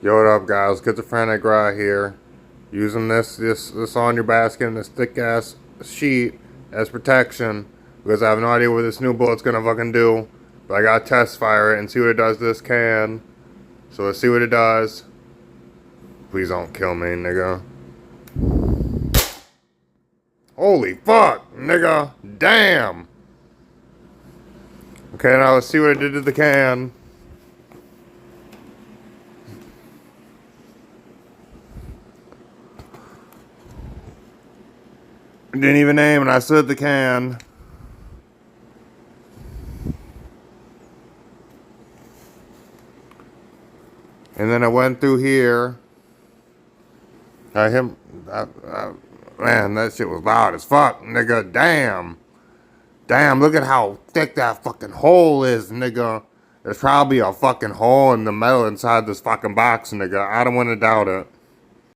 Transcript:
Yo, what up, guys? Schizophrenic right here. Using this on your basket and this thick ass sheet as protection because I have no idea what this new bullet's gonna fucking do. But I gotta test fire it and see what it does to this can. So let's see what it does. Please don't kill me, nigga. Holy fuck, nigga. Damn. Okay, now let's see what it did to the can. Didn't even aim and I stood the can. And then I went through here. Man, that shit was loud as fuck, nigga. Damn. Damn, look at how thick that fucking hole is, nigga. There's probably a fucking hole in the metal inside this fucking box, nigga. I don't want to doubt it.